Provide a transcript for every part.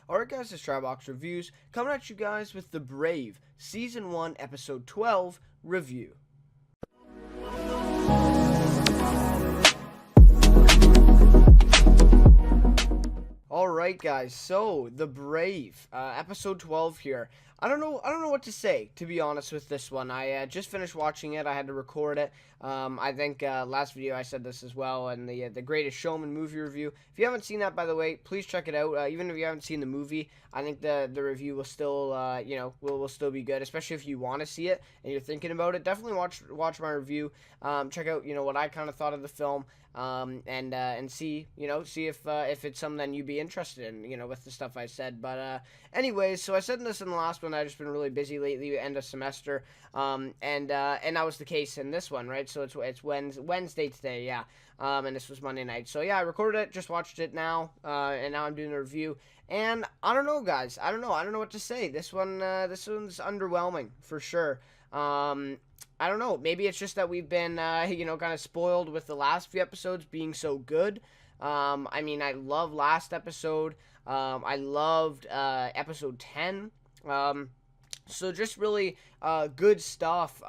Alright guys, it's Chatterbox Reviews, coming at you guys with The Brave, Season 1, Episode 12, review. Alright guys, so The Brave, Episode 12 here. I don't know what to say, to be honest with this one. I just finished watching it. I had to record it. I think last video I said this as well, and the Greatest Showman movie review. If you haven't seen that, by the way, please check it out. Even if you haven't seen the movie, I think the review will still, will still be good, especially if you want to see it and you're thinking about it. Definitely watch my review. Check out, what I kind of thought of the film. And see if it's something you'd be interested in, with the stuff I said. But anyways, so I said this in the last one. I just been really busy lately, end of semester, and that was the case in this one, right? So it's Wednesday today, yeah. And this was Monday night. So yeah, I recorded it, just watched it now, and now I'm doing a review. And I don't know, guys. I don't know what to say. This one's underwhelming for sure. I don't know. Maybe it's just that we've been, kind of spoiled with the last few episodes being so good. I mean, I love last episode. I loved episode 10. So just really good stuff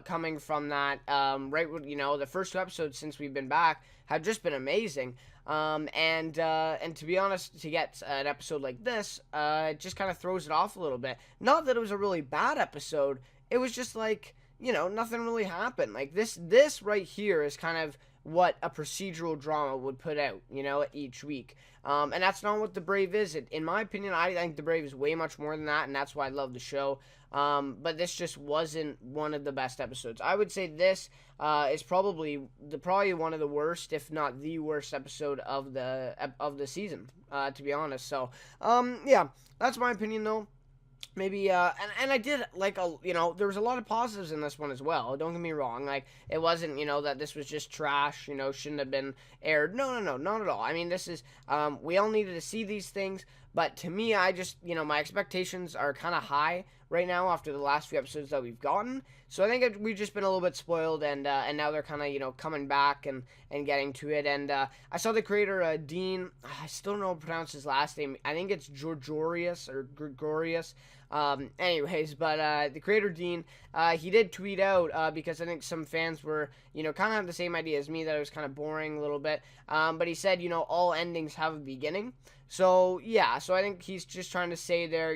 coming from that. Right, the first two episodes since we've been back have just been amazing. And to be honest, to get an episode like this, it just kind of throws it off a little bit. Not that it was a really bad episode. It was just like, nothing really happened. Like this right here is kind of what a procedural drama would put out, each week. And that's not what The Brave is. In my opinion, I think The Brave is way much more than that, and that's why I love the show. But this just wasn't one of the best episodes. I would say this is probably one of the worst, if not the worst episode of the season, to be honest. So, yeah, that's my opinion, though. Maybe, and I did, like, there was a lot of positives in this one as well. Don't get me wrong. Like, it wasn't, that this was just trash, shouldn't have been aired. No, not at all. I mean, this is, we all needed to see these things, but to me, I just, my expectations are kind of high right now after the last few episodes that we've gotten. So I think we've just been a little bit spoiled, and now they're kind of, coming back and getting to it. And I saw the creator, Dean, I still don't know how to pronounce his last name. I think it's Gregorius. Anyways, but the creator Dean, he did tweet out because I think some fans were, kind of have the same idea as me, that it was kind of boring a little bit. But he said, all endings have a beginning. So yeah, so I think he's just trying to say there,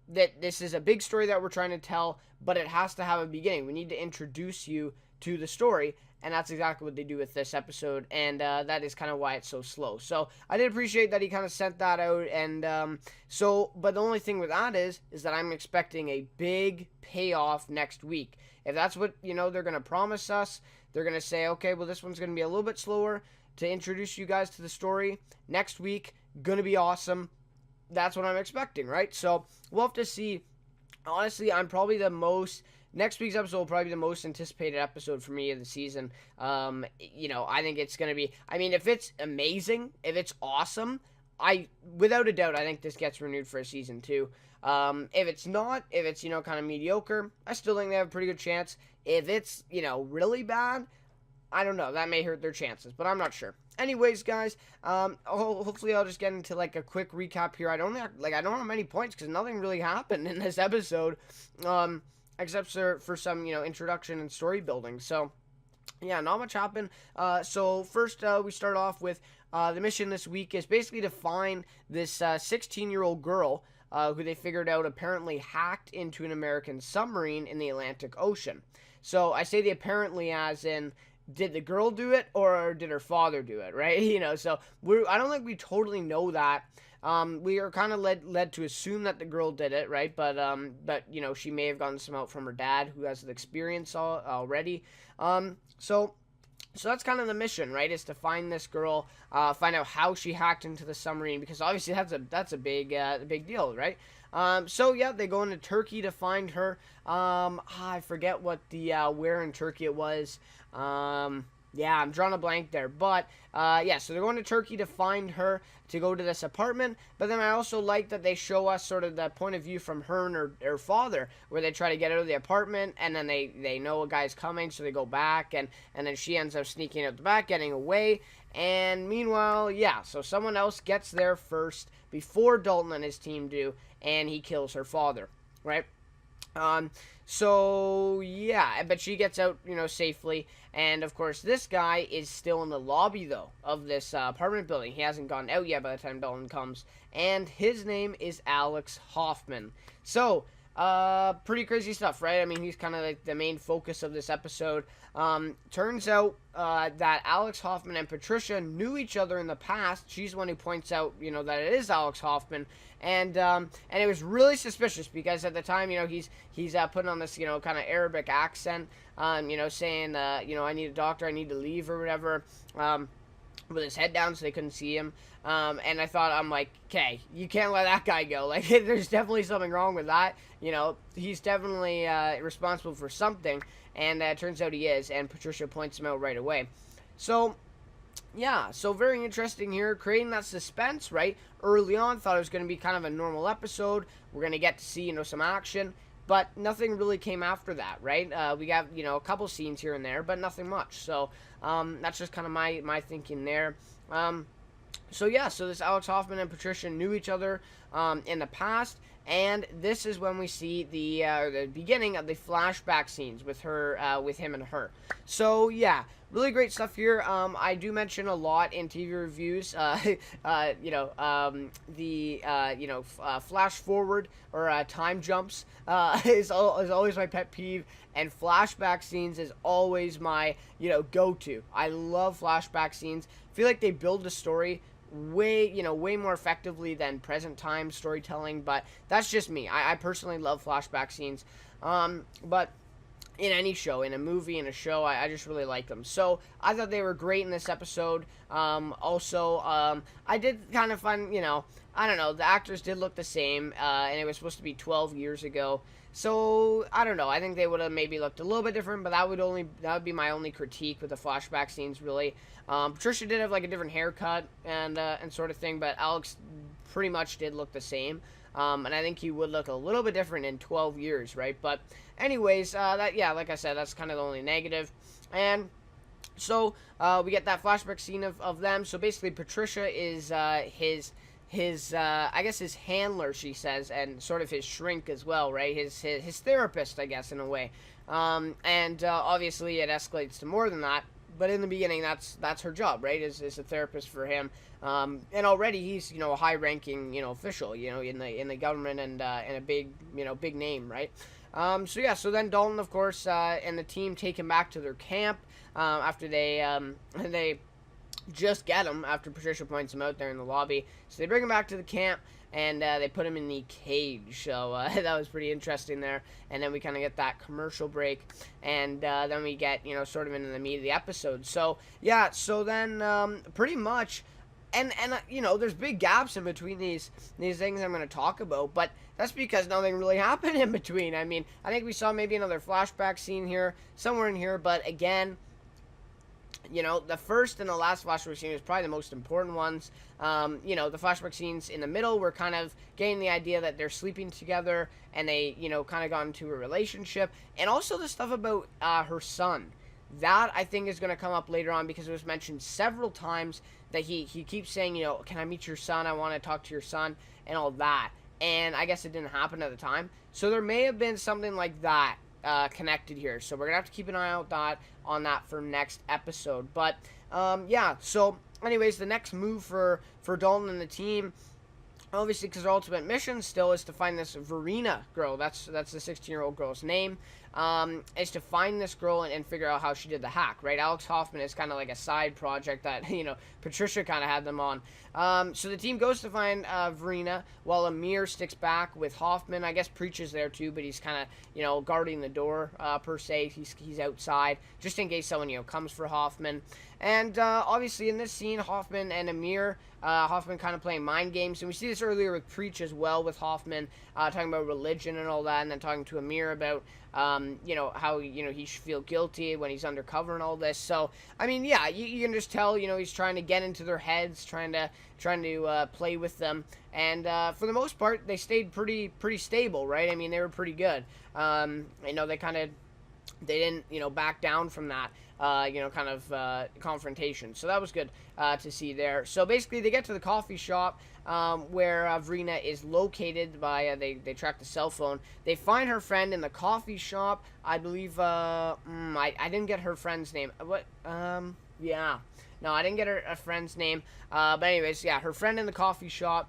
that this is a big story that we're trying to tell, but it has to have a beginning. We need to introduce you to the story. And that's exactly what they do with this episode, and that is kind of why it's so slow. So I did appreciate that he kind of sent that out, and but the only thing with that is that I'm expecting a big payoff next week. If that's what, they're going to promise us, they're going to say, okay, well, this one's going to be a little bit slower to introduce you guys to the story. Next week, going to be awesome. That's what I'm expecting, right? So we'll have to see. Honestly, next week's episode will probably be the most anticipated episode for me of the season. I think it's going to be, if it's amazing, if it's awesome, without a doubt, I think this gets renewed for a season 2. If it's not, if it's, kind of mediocre, I still think they have a pretty good chance. If it's, really bad, I don't know, that may hurt their chances, but I'm not sure. Anyways, guys, hopefully I'll just get into, like, a quick recap here. I don't have many points, because nothing really happened in this episode, except for some, introduction and story building. So, yeah, not much happened. So first, we start off with the mission this week is basically to find this 16-year-old girl who they figured out apparently hacked into an American submarine in the Atlantic Ocean. So I say the apparently as in, did the girl do it or did her father do it, right? So I don't think we totally know that. We are kind of led to assume that the girl did it, right? But she may have gotten some help from her dad, who has the experience already. So that's kind of the mission, right? Is to find this girl, find out how she hacked into the submarine, because obviously that's a big deal, right? So yeah, they go into Turkey to find her. I forget what the where in Turkey it was. Yeah, I'm drawing a blank there. But, yeah, so they're going to Turkey to find her, to go to this apartment. But then I also like that they show us sort of the point of view from her and her father, where they try to get out of the apartment, and then they know a guy's coming, so they go back, and then she ends up sneaking out the back, getting away. And meanwhile, yeah, so someone else gets there first before Dalton and his team do, and he kills her father, right? So yeah, but she gets out, safely. And of course, this guy is still in the lobby though of this apartment building. He hasn't gone out yet by the time Dalton comes, and his name is Alex Hoffman. So, pretty crazy stuff, right? I mean, he's kind of like the main focus of this episode. Turns out that Alex Hoffman and Patricia knew each other in the past. She's the one who points out, that it is Alex Hoffman, and it was really suspicious because at the time, he's putting on this, kind of Arabic accent, saying, I need a doctor, I need to leave or whatever, with his head down so they couldn't see him. And I thought, I'm like, okay, you can't let that guy go. Like, there's definitely something wrong with that. He's definitely responsible for something. And it turns out he is. And Patricia points him out right away. So, yeah, so very interesting here. Creating that suspense, right? Early on, thought it was going to be kind of a normal episode. We're going to get to see, some action. But nothing really came after that, right? We got, a couple scenes here and there, but nothing much. So, that's just kind of my thinking there. So yeah, so this Alex Hoffman and Patricia knew each other in the past, and this is when we see the beginning of the flashback scenes with her, with him and her. So yeah, really great stuff here. I do mention a lot in TV reviews, flash forward or time jumps is always my pet peeve, and flashback scenes is always my go-to. I love flashback scenes. I feel like they build a story way more effectively than present time storytelling, but that's just me. I personally love flashback scenes, but in any show, in a movie, in a show, I just really like them. So I thought they were great in this episode. I did kind of find, I don't know, the actors did look the same, and it was supposed to be 12 years ago. So, I don't know, I think they would have maybe looked a little bit different, but that would be my only critique with the flashback scenes, really. Patricia did have, like, a different haircut and sort of thing, but Alex pretty much did look the same. And I think he would look a little bit different in 12 years, right? But anyways, like I said, that's kind of the only negative. And so, we get that flashback scene of them. So basically, Patricia is I guess his handler, she says, and sort of his shrink as well, right? His therapist, I guess, in a way. Obviously it escalates to more than that, but in the beginning, that's her job, right? Is a therapist for him. And already he's, a high-ranking, official, in the government and a big name, right? So then Dalton, of course, and the team take him back to their camp, after they just get him after Patricia points him out there in the lobby. So they bring him back to the camp, and they put him in the cage. So that was pretty interesting there. And then we kind of get that commercial break, and then we get, sort of into the meat of the episode. So, yeah, so then pretty much, and there's big gaps in between these things I'm going to talk about, but that's because nothing really happened in between. I mean, I think we saw maybe another flashback scene here, somewhere in here, but again, the first and the last flashback scene is probably the most important ones. The flashback scenes in the middle were kind of getting the idea that they're sleeping together and they, kind of got into a relationship. And also the stuff about her son. That, I think, is going to come up later on because it was mentioned several times that he keeps saying, can I meet your son? I want to talk to your son and all that. And I guess it didn't happen at the time. So there may have been something like that connected here. So we're going to have to keep an eye out on that for next episode. But, so anyways, the next move for Dalton and the team, obviously because their ultimate mission still is to find this Verena girl. That's the 16-year-old girl's name. Is to find this girl and figure out how she did the hack, right? Alex Hoffman is kind of like a side project that, Patricia kind of had them on. So the team goes to find Verena, while Amir sticks back with Hoffman. I guess Preach is there too, but he's kind of, guarding the door, per se. He's outside, just in case someone, comes for Hoffman. And obviously in this scene, Hoffman and Amir, Hoffman kind of playing mind games. And we see this earlier with Preach as well, with Hoffman talking about religion and all that, and then talking to Amir about, how, he should feel guilty when he's undercover and all this. So, I mean, yeah, you can just tell, he's trying to get into their heads, trying to play with them. And for the most part, they stayed pretty stable, right? I mean, they were pretty good. They didn't, back down from that, confrontation. So that was good to see there. So basically, they get to the coffee shop where Verena is located by, they track the cell phone. They find her friend in the coffee shop. I believe, I didn't get her friend's name. What? Yeah. No, I didn't get a friend's name. But anyways, yeah, her friend in the coffee shop.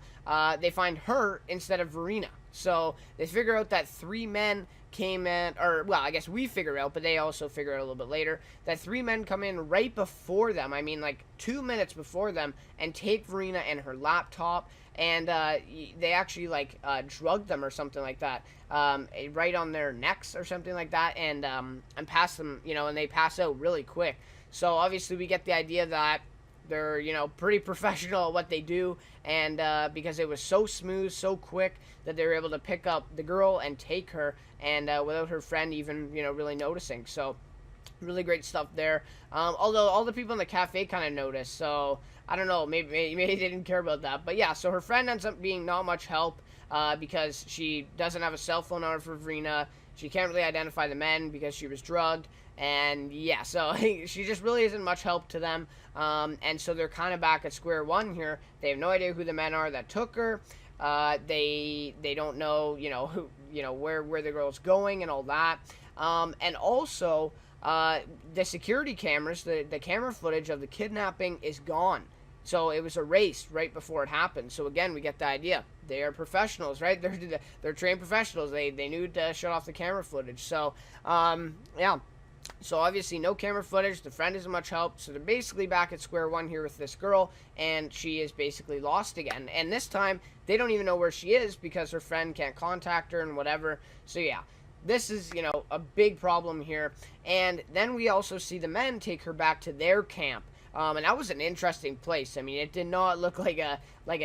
They find her instead of Verena. So they figure out that 3 men came in, I guess we figure out, but they also figure out a little bit later, that 3 men come in right before them. I mean, like 2 minutes before them, and take Verena and her laptop, and they actually drug them or something like that, right on their necks or something like that, and pass them, and they pass out really quick. So obviously we get the idea that they're, pretty professional at what they do, and because it was so smooth, so quick, that they were able to pick up the girl and take her, and without her friend even, really noticing. So really great stuff there. Although all the people in the cafe kind of noticed, so I don't know, maybe they didn't care about that. But yeah, so her friend ends up being not much help because she doesn't have a cell phone on her for Verena. She can't really identify the men because she was drugged. And yeah, so she just really isn't much help to them. And so they're kind of back at square one here. They have no idea who the men are that took her. They don't know, who, where the girl's going and all that. And also, the security cameras, the camera footage of the kidnapping is gone. So it was erased right before it happened. So again, we get the idea. They are professionals, right? They're trained professionals. They knew to shut off the camera footage. So, yeah. So obviously no camera footage, the friend isn't much help, so they're basically back at square one here with this girl, and she is basically lost again. And this time, they don't even know where she is because her friend can't contact her and whatever. So yeah, this is, a big problem here. And then we also see the men take her back to their camp. And that was an interesting place. I mean, it did not look like a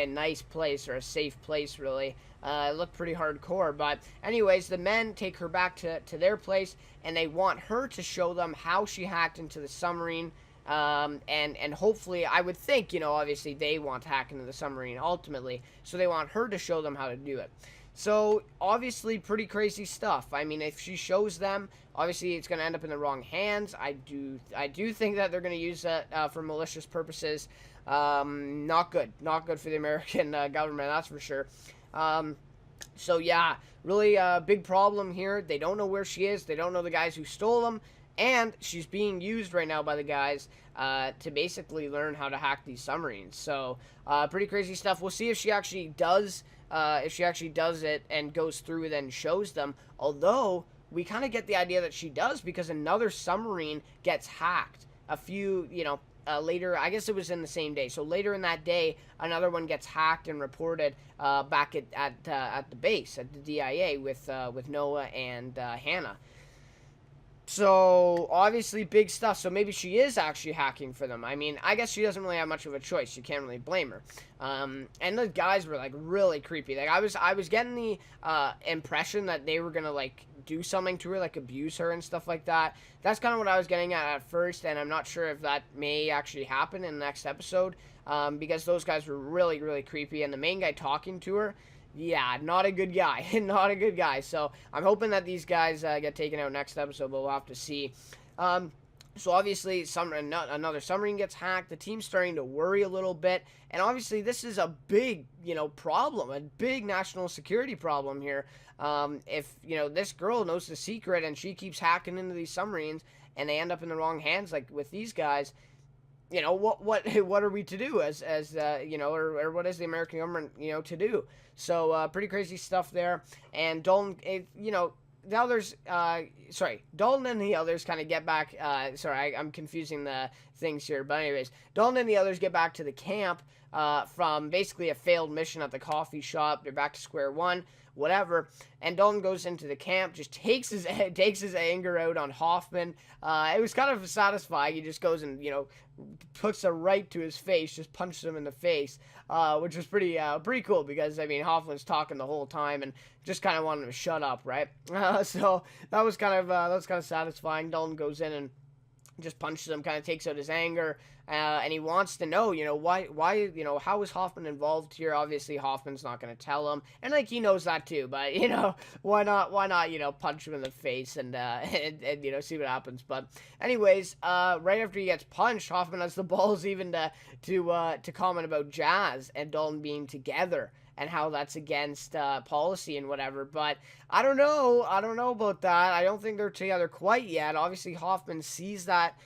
nice place or a safe place, really. It looked pretty hardcore. But anyways, the men take her back to their place, and they want her to show them how she hacked into the submarine. And hopefully, I would think, obviously they want to hack into the submarine ultimately. So they want her to show them how to do it. So, obviously, pretty crazy stuff. I mean, if she shows them, obviously it's going to end up in the wrong hands. I do think that they're going to use that for malicious purposes. Not good. Not good for the American government, that's for sure. So, yeah, really big problem here. They don't know where she is. They don't know the guys who stole them. And she's being used right now by the guys to basically learn how to hack these submarines. So, pretty crazy stuff. We'll see if she actually does it and goes through it and shows them. Although, we kind of get the idea that she does because another submarine gets hacked a few, later. I guess it was in the same day. So later in that day, another one gets hacked and reported back at the base, at the DIA with Noah and Hannah. So, obviously, big stuff. So, maybe she is actually hacking for them. I mean, I guess she doesn't really have much of a choice. You can't really blame her. And the guys were, really creepy. I was getting the impression that they were going to, do something to her, abuse her and stuff like that. That's kind of what I was getting at first, and I'm not sure if that may actually happen in the next episode, because those guys were really, really creepy. And the main guy talking to her, yeah, not a good guy. Not a good guy. So I'm hoping that these guys get taken out next episode, but we'll have to see. So obviously, another submarine gets hacked. The team's starting to worry a little bit. And obviously, this is a big, problem, a big national security problem here. If, this girl knows the secret and she keeps hacking into these submarines and they end up in the wrong hands, like with these guys, what are we to do as or what is the American government, to do? So, pretty crazy stuff there. And Dalton, the others, Dalton and the others kind of get back, I'm confusing the things here, but anyways, Dalton and the others get back to the camp, from basically a failed mission at the coffee shop. They're back to square one, whatever. And Dalton goes into the camp, just takes his anger out on Hoffman. It was kind of satisfying. He just goes and, puts a right to his face, just punches him in the face, which was pretty cool because, I mean, Hoffman's talking the whole time and just kind of wanted him to shut up, right? So that was kind of satisfying. Dalton goes in and just punches him, kind of takes out his anger, and he wants to know, why, how is Hoffman involved here? Obviously, Hoffman's not going to tell him, and he knows that too. But why not, punch him in the face and see what happens. But anyways, right after he gets punched, Hoffman has the balls even to comment about Jazz and Dalton being together, and how that's against policy and whatever. But I don't know about that. I don't think they're together quite yet. Obviously, Hoffman sees that,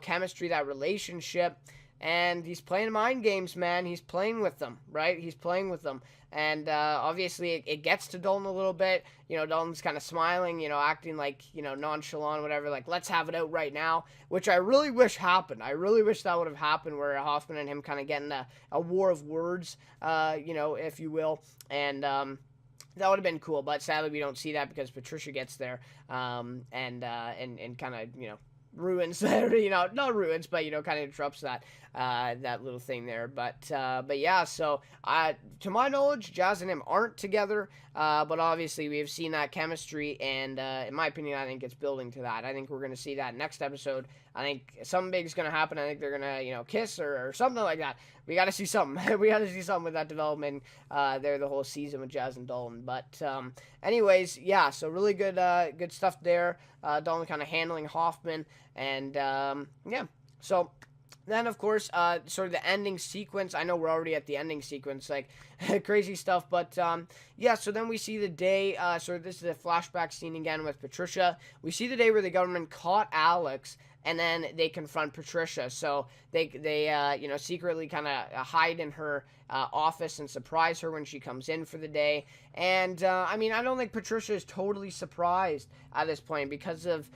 chemistry, that relationship, and he's playing mind games, man. He's playing with them, right? He's playing with them. And obviously, it gets to Dalton a little bit. Dalton's kind of smiling, acting like, nonchalant, whatever, like, let's have it out right now, which I really wish happened. I really wish that would have happened, where Hoffman and him kind of getting a war of words, if you will. And that would have been cool, but sadly we don't see that because Patricia gets there and kind of, ruins, not ruins, but, kind of interrupts that little thing there. But yeah, so to my knowledge, Jazz and him aren't together, but obviously we have seen that chemistry, and in my opinion, I think it's building to that. I think we're going to see that next episode. I think something big is going to happen. I think they're going to, kiss or something like that. We got to see something. We got to see something with that development there the whole season with Jazz and Dalton. But anyways, yeah, so really good stuff there. Dalton kind of handling Hoffman, and yeah, so then, of course, sort of the ending sequence. I know we're already at the ending sequence, like, crazy stuff. But, yeah, so then we see the day, sort of this is a flashback scene again with Patricia. We see the day where the government caught Alex, and then they confront Patricia. So they secretly kind of hide in her office and surprise her when she comes in for the day. And, I mean, I don't think Patricia is totally surprised at this point because of,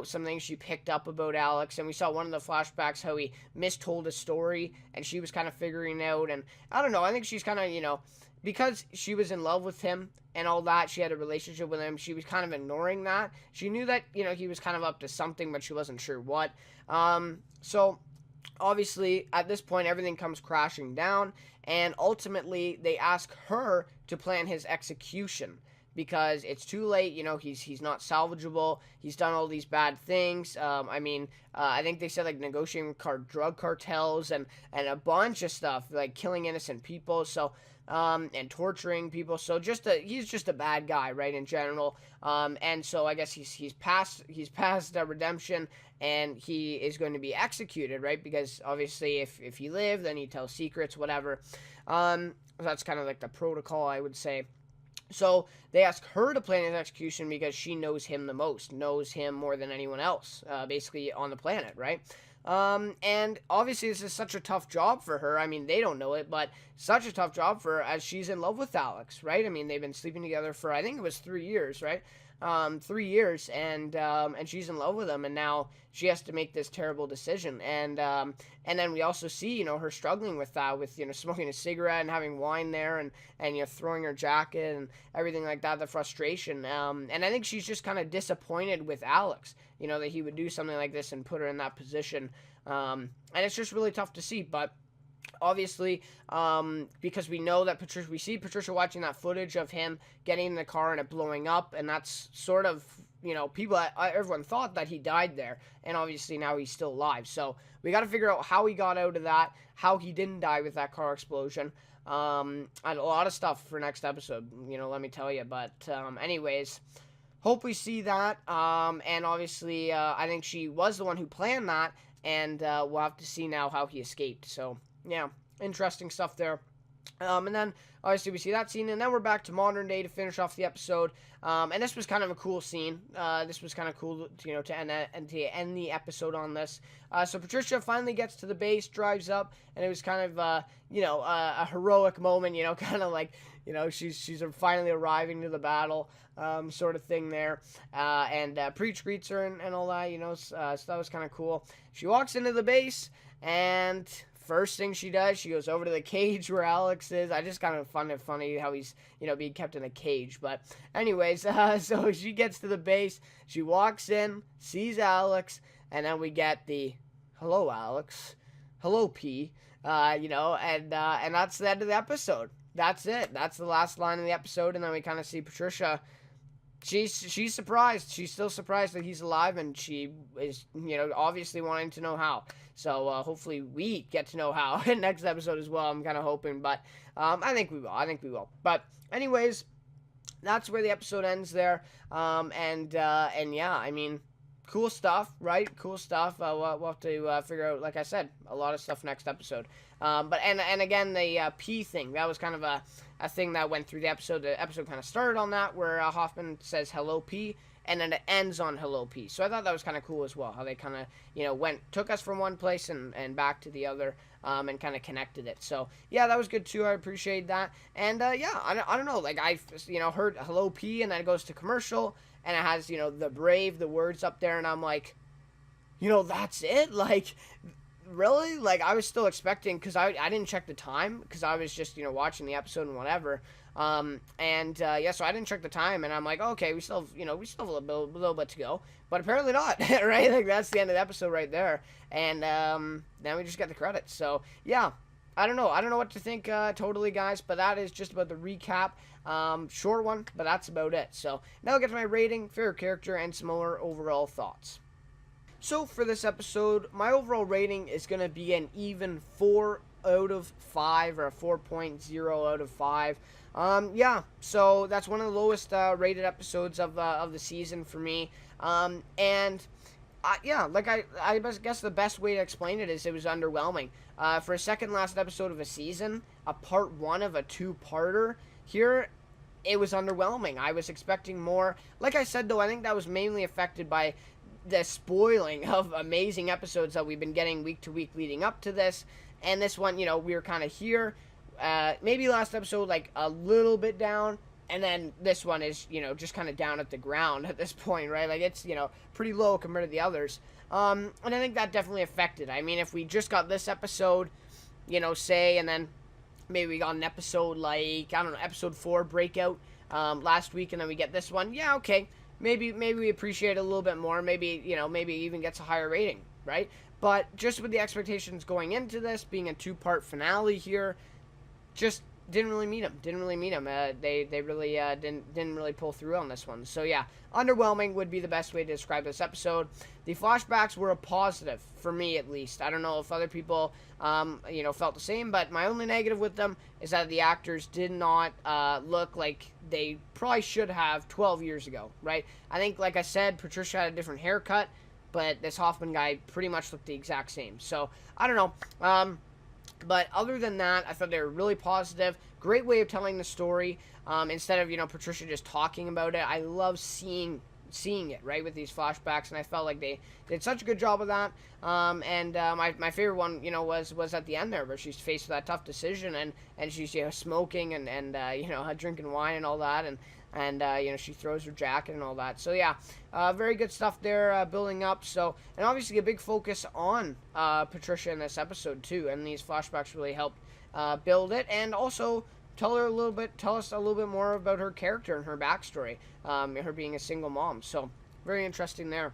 some things she picked up about Alex. And we saw one of the flashbacks how he mistold a story, and she was kind of figuring out. And I don't know, I think she's kind of, because she was in love with him and all that, she had a relationship with him, she was kind of ignoring that. She knew that, he was kind of up to something, but she wasn't sure what. So, obviously, at this point, everything comes crashing down, and ultimately, they ask her to plan his execution, because it's too late, he's not salvageable, he's done all these bad things. I think they said, like, negotiating drug cartels and a bunch of stuff, like killing innocent people, so, and torturing people, so he's just a bad guy, right, in general, and so I guess he's past redemption, and he is going to be executed, right, because obviously if you live, then you tell secrets, whatever, that's kind of like the protocol, I would say. So they ask her to plan his execution because she knows him the most, knows him more than anyone else, basically on the planet, right? And obviously this is such a tough job for her. I mean, they don't know it, but such a tough job for her as she's in love with Alex, right? I mean, they've been sleeping together for, I think it was 3 years, right? 3 years, and she's in love with him, and now she has to make this terrible decision, and then we also see, her struggling with that, with, smoking a cigarette and having wine there, and throwing her jacket and everything like that, the frustration, and I think she's just kind of disappointed with Alex, that he would do something like this and put her in that position, and it's just really tough to see, but obviously, because we know that we see Patricia watching that footage of him getting in the car and it blowing up, and that's sort of, everyone thought that he died there, and obviously now he's still alive, so we got to figure out how he got out of that, how he didn't die with that car explosion, and a lot of stuff for next episode, let me tell you, but, anyways, hope we see that, and obviously, I think she was the one who planned that, and, we'll have to see now how he escaped, so, yeah, interesting stuff there. And then, obviously, we see that scene, and then we're back to modern day to finish off the episode. And this was kind of a cool scene. This was kind of cool, to end the episode on this. So Patricia finally gets to the base, drives up, and it was kind of, a heroic moment, kind of like, she's finally arriving to the battle, sort of thing there. And Preach greets her and all that, so that was kind of cool. She walks into the base, and first thing she does, she goes over to the cage where Alex is. I just kind of find it funny how he's, being kept in a cage. But anyways, so she gets to the base. She walks in, sees Alex, and then we get the, hello, Alex. Hello, P. And that's the end of the episode. That's it. That's the last line of the episode, and then we kind of see Patricia. She's surprised. She's still surprised that he's alive, and she is, obviously wanting to know how. So hopefully we get to know how in next episode as well. I'm kind of hoping, but I think we will. But anyways, that's where the episode ends there. And yeah, I mean, cool stuff, right? Cool stuff. We'll have to figure out, like I said, a lot of stuff next episode. But again, the P thing, that was kind of a thing that went through the episode. The episode kind of started on that, where Hoffman says hello P, and then it ends on hello P. So I thought that was kind of cool as well, how they kind of, took us from one place and back to the other, and kind of connected it. So yeah, that was good too. I appreciate that. And yeah, I don't know, like I heard hello P, and then it goes to commercial, and it has, the Brave, the words up there, and I'm like, that's it? Like, really? Like, I was still expecting, because I didn't check the time, because I was just, watching the episode and whatever. Yeah, so I didn't check the time, and I'm like, okay, we still have a little bit to go. But apparently not, right? Like, that's the end of the episode right there. And then we just get the credits. So, yeah. I don't know what to think totally, guys, but that is just about the recap. Short one, but that's about it. So now I'll get to my rating, favorite character, and some more overall thoughts. So for this episode, my overall rating is going to be an even 4 out of 5, or a 4.0 out of 5. Yeah, so that's one of the lowest rated episodes of the season for me. Yeah, like I guess the best way to explain it is it was underwhelming. For a second last episode of a season, a part 1 of a 2-parter, here it was underwhelming. I was expecting more. Like I said, though, I think that was mainly affected by the spoiling of amazing episodes that we've been getting week to week leading up to this. And this one, we were kind of here. Maybe last episode, like, a little bit down. And then this one is, just kind of down at the ground at this point, right? Like, it's, pretty low compared to the others. And I think that definitely affected. I mean, if we just got this episode, say, and then maybe we got an episode like, I don't know, episode 4 Breakout last week, and then we get this one, yeah, okay. Maybe we appreciate it a little bit more. Maybe, maybe it even gets a higher rating, right? But just with the expectations going into this, being a 2-part finale here, just didn't really meet them. They really didn't really pull through on this one. So yeah, underwhelming would be the best way to describe this episode. The flashbacks were a positive for me, at least. I don't know if other people felt the same, but my only negative with them is that the actors did not look like they probably should have 12 years ago, right? I think, like I said, Patricia had a different haircut, but this Hoffman guy pretty much looked the exact same. So I don't know. But other than that, I thought they were really positive. Great way of telling the story. Instead of, Patricia just talking about it, I love seeing it, right, with these flashbacks, and I felt like they did such a good job of that. My favorite one, was at the end there, where she's faced with that tough decision, and she's, smoking and drinking wine and all that, and she throws her jacket and all that. So yeah, very good stuff there, building up. So, and obviously a big focus on Patricia in this episode too, and these flashbacks really helped build it, and also tell us a little bit more about her character and her backstory, her being a single mom. So very interesting there.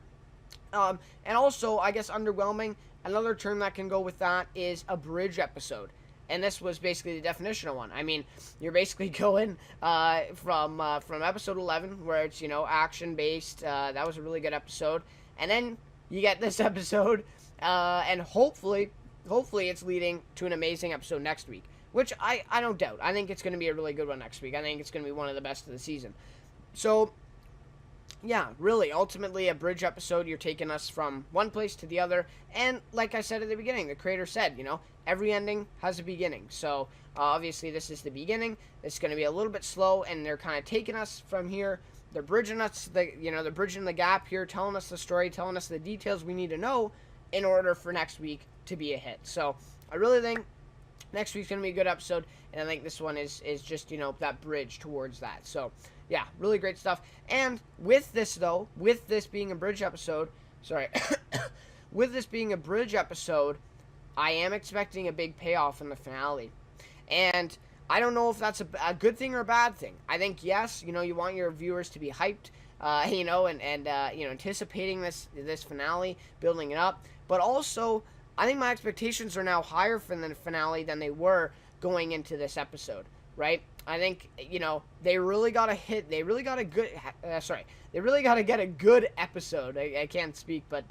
And also, I guess, underwhelming, another term that can go with that is a bridge episode. And this was basically the definition of one. I mean, you're basically going from episode 11, where it's, action-based. That was a really good episode. And then you get this episode, and hopefully it's leading to an amazing episode next week, which I don't doubt. I think it's going to be a really good one next week. I think it's going to be one of the best of the season. So, yeah, really, ultimately a bridge episode. You're taking us from one place to the other. And like I said at the beginning, the creator said, every ending has a beginning. So, obviously, this is the beginning. It's going to be a little bit slow, and they're kind of taking us from here. They're bridging us, they're bridging the gap here, telling us the story, telling us the details we need to know in order for next week to be a hit. So, I really think next week's going to be a good episode, and I think this one is just, that bridge towards that. So, yeah, really great stuff. And with this, though, with this being a bridge episode, I am expecting a big payoff in the finale. And I don't know if that's a good thing or a bad thing. I think, yes, you want your viewers to be hyped, and anticipating this finale, building it up. But also, I think my expectations are now higher for the finale than they were going into this episode, right? I think, they really got to hit, they really got to good, they really got to get a good episode. I can't speak, but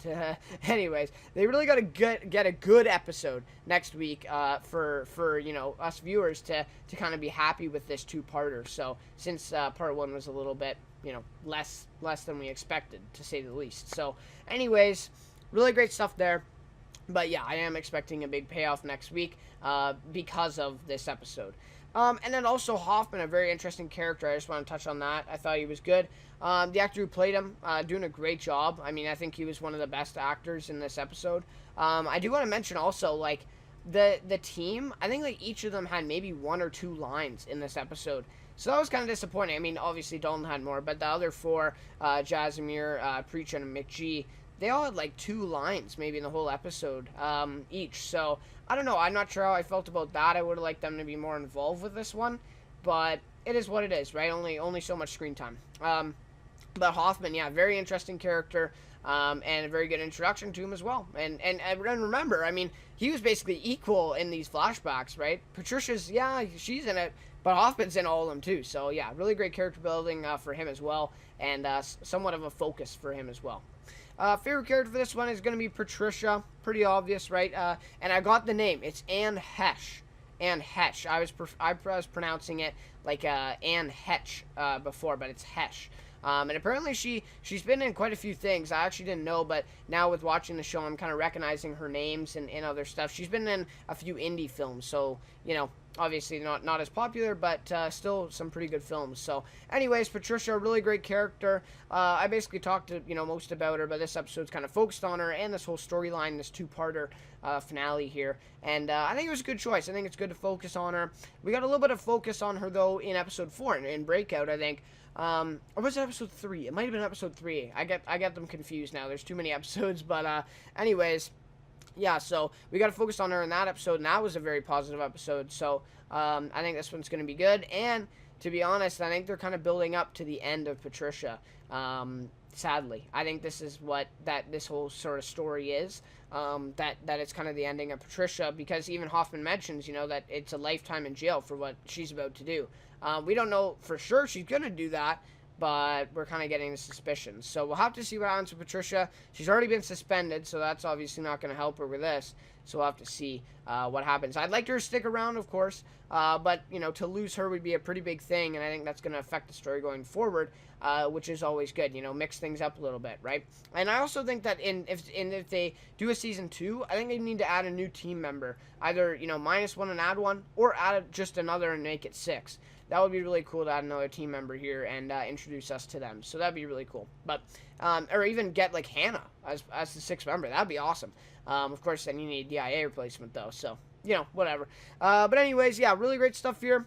anyways, they really got to get a good episode next week for us viewers to kind of be happy with this two-parter. So since part one was a little bit, less than we expected, to say the least. So anyways, really great stuff there. But yeah, I am expecting a big payoff next week because of this episode. And then also Hoffman, a very interesting character. I just want to touch on that. I thought he was good. The actor who played him, doing a great job. I mean, I think he was one of the best actors in this episode. I do want to mention also, like, the team, I think, like, each of them had maybe 1 or 2 lines in this episode. So that was kind of disappointing. I mean, obviously Dalton had more, but the other 4, Jasimir, Preacher, and McGee, they all had like 2 lines maybe in the whole episode each. So I don't know. I'm not sure how I felt about that. I would have liked them to be more involved with this one, but it is what it is, right? Only so much screen time. But Hoffman, yeah, very interesting character, and a very good introduction to him as well. And remember, I mean, he was basically equal in these flashbacks, right? Patricia's, yeah, she's in it, but Hoffman's in all of them too. So yeah, really great character building for him as well, and somewhat of a focus for him as well. Favorite character for this one is going to be Patricia. Pretty obvious, right? And I got the name. It's Anne Hesh. Anne Hesh. I was pronouncing it like Anne Hetch before, but it's Hesh. And apparently she's been in quite a few things. I actually didn't know, but now with watching the show, I'm kind of recognizing her names and other stuff. She's been in a few indie films, so, obviously not as popular, but still some pretty good films. So anyways, Patricia, a really great character. I basically talked to most about her, but this episode's kind of focused on her and this whole storyline, this 2-parter finale here. And I think it was a good choice. I think it's good to focus on her. We got a little bit of focus on her though in episode 4 in Breakout, I think. Or was it episode 3? It might have been episode 3. I get them confused now. There's too many episodes, but anyways, yeah, so we got to focus on her in that episode, and that was a very positive episode. So I think this one's going to be good. And to be honest, I think they're kind of building up to the end of Patricia. Sadly, I think this is what this whole sort of story is. That it's kind of the ending of Patricia, because even Hoffman mentions, that it's a lifetime in jail for what she's about to do. We don't know for sure she's going to do that, but we're kind of getting the suspicions. So we'll have to see what happens with Patricia. She's already been suspended, so that's obviously not going to help her with this. So we'll have to see what happens. I'd like her to stick around, of course, but, to lose her would be a pretty big thing, and I think that's going to affect the story going forward, which is always good, mix things up a little bit, right? And I also think that if they do a season 2, I think they need to add a new team member. Either, -1 and add one, or add just another and make it 6. That would be really cool to add another team member here and introduce us to them. So that'd be really cool. But or even get like Hannah as the 6th member. That'd be awesome. Of course, then you need a DIA replacement though. So whatever. But anyways, yeah, really great stuff here.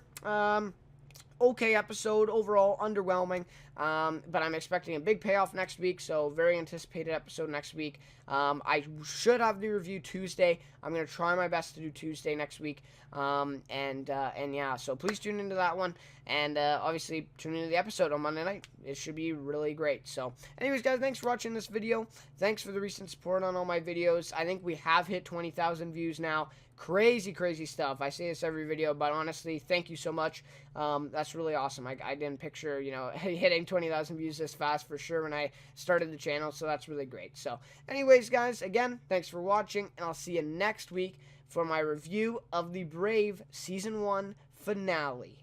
Okay episode overall, underwhelming, but I'm expecting a big payoff next week, so very anticipated episode next week. I should have the review Tuesday. I'm going to try my best to do Tuesday next week, and yeah, so please tune into that one, and obviously tune into the episode on Monday night. It should be really great. So anyways, guys, thanks for watching this video. Thanks for the recent support on all my videos. I think we have hit 20,000 views now. Crazy stuff. I say this every video, but honestly, thank you so much. That's really awesome. I didn't picture, hitting 20,000 views this fast for sure when I started the channel, so that's really great. So anyways, guys, again, thanks for watching, and I'll see you next week for my review of The Brave Season 1 finale.